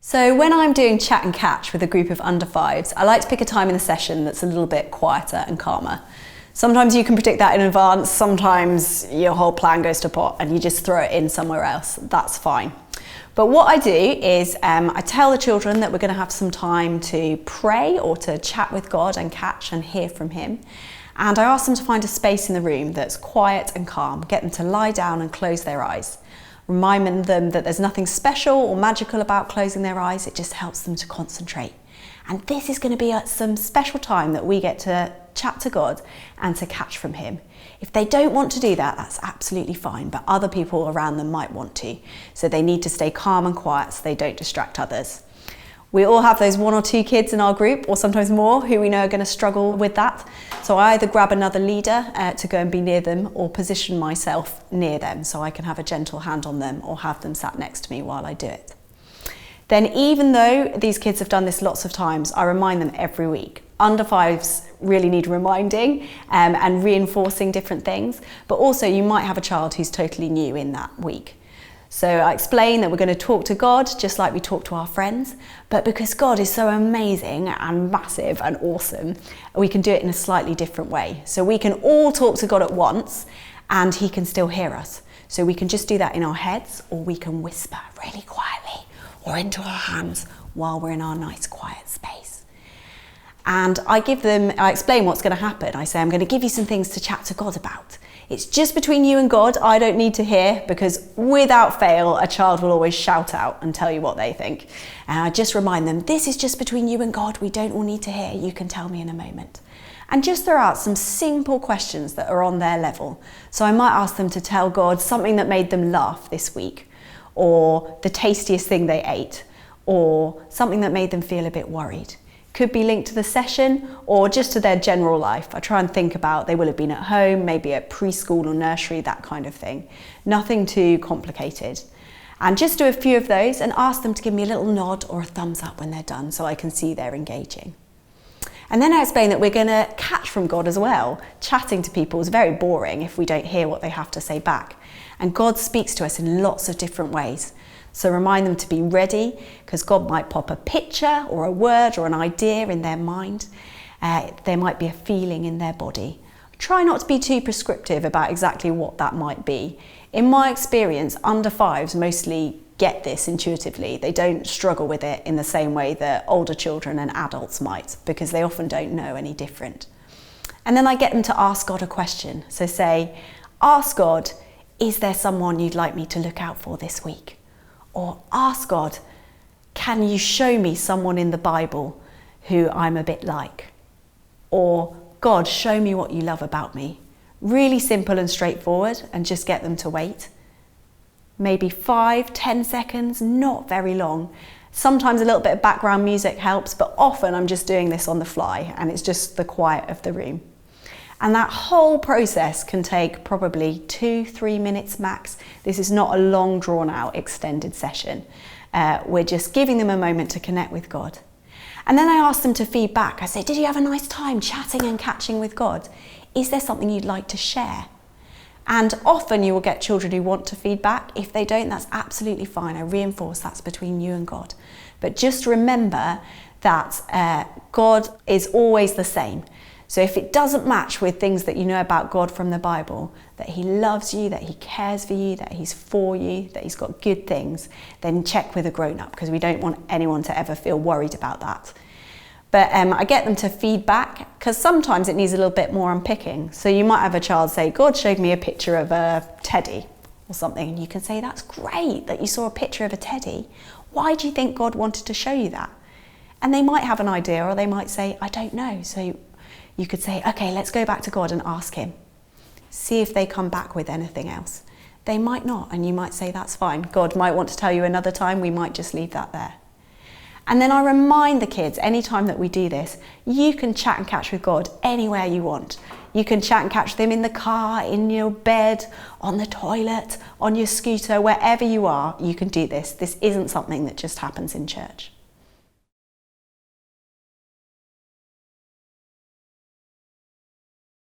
So when I'm doing chat and catch with a group of under fives, I like to pick a time in the session that's a little bit quieter and calmer. Sometimes you can predict that in advance, sometimes your whole plan goes to pot and you just throw it in somewhere else. That's fine. But what I do is I tell the children that we're going to have some time to pray or to chat with God and catch and hear from Him. And I ask them to find a space in the room that's quiet and calm, get them to lie down and close their eyes. Remind them that there's nothing special or magical about closing their eyes, it just helps them to concentrate. And this is going to be some special time that we get to chat to God and to catch from Him. If they don't want to do that, that's absolutely fine, but other people around them might want to. So they need to stay calm and quiet so they don't distract others. We all have those one or two kids in our group, or sometimes more, who we know are going to struggle with that. So I either grab another leader to go and be near them, or position myself near them so I can have a gentle hand on them or have them sat next to me while I do it. Then, even though these kids have done this lots of times, I remind them every week. Under fives really need reminding and reinforcing different things, but also you might have a child who's totally new in that week. So I explain that we're going to talk to God just like we talk to our friends, but because God is so amazing and massive and awesome, we can do it in a slightly different way. So we can all talk to God at once and He can still hear us. So we can just do that in our heads, or we can whisper really quietly or into our hands while we're in our nice quiet space. And I explain what's going to happen. I say, I'm going to give you some things to chat to God about. It's just between you and God. I don't need to hear, because without fail, a child will always shout out and tell you what they think. And I just remind them, this is just between you and God. We don't all need to hear. You can tell me in a moment. And just throw out some simple questions that are on their level. So I might ask them to tell God something that made them laugh this week, or the tastiest thing they ate, or something that made them feel a bit worried. Could be linked to the session or just to their general life. I try and think about, they will have been at home, maybe at preschool or nursery, that kind of thing. Nothing too complicated. And just do a few of those and ask them to give me a little nod or a thumbs up when they're done so I can see they're engaging. And then I explain that we're going to catch from God as well. Chatting to people is very boring if we don't hear what they have to say back. And God speaks to us in lots of different ways. So remind them to be ready, because God might pop a picture or a word or an idea in their mind. There might be a feeling in their body. Try not to be too prescriptive about exactly what that might be. In my experience, under fives mostly get this intuitively. They don't struggle with it in the same way that older children and adults might, because they often don't know any different. And then I get them to ask God a question. So say, ask God, is there someone you'd like me to look out for this week? Or ask God, can you show me someone in the Bible who I'm a bit like? Or, God, show me what you love about me. Really simple and straightforward, and just get them to wait. Maybe 5-10 seconds, not very long. Sometimes a little bit of background music helps, but often I'm just doing this on the fly and it's just the quiet of the room. And that whole process can take probably 2-3 minutes max. This is not a long, drawn out, extended session. We're just giving them a moment to connect with God. And then I ask them to feed back. I say, did you have a nice time chatting and catching with God? Is there something you'd like to share? And often you will get children who want to feed back. If they don't, that's absolutely fine. I reinforce that's between you and God. But just remember that God is always the same. So if it doesn't match with things that you know about God from the Bible, that He loves you, that He cares for you, that He's for you, that He's got good things, then check with a grown-up, because we don't want anyone to ever feel worried about that. But I get them to feed back, because sometimes it needs a little bit more unpicking. So you might have a child say, God showed me a picture of a teddy or something, and you can say, that's great that you saw a picture of a teddy. Why do you think God wanted to show you that? And they might have an idea, or they might say, I don't know. So you could say, okay, let's go back to God and ask Him. See if they come back with anything else. They might not, and you might say, that's fine. God might want to tell you another time, we might just leave that there. And then I remind the kids, anytime that we do this, you can chat and catch with God anywhere you want. You can chat and catch them in the car, in your bed, on the toilet, on your scooter, wherever you are, you can do this. This isn't something that just happens in church.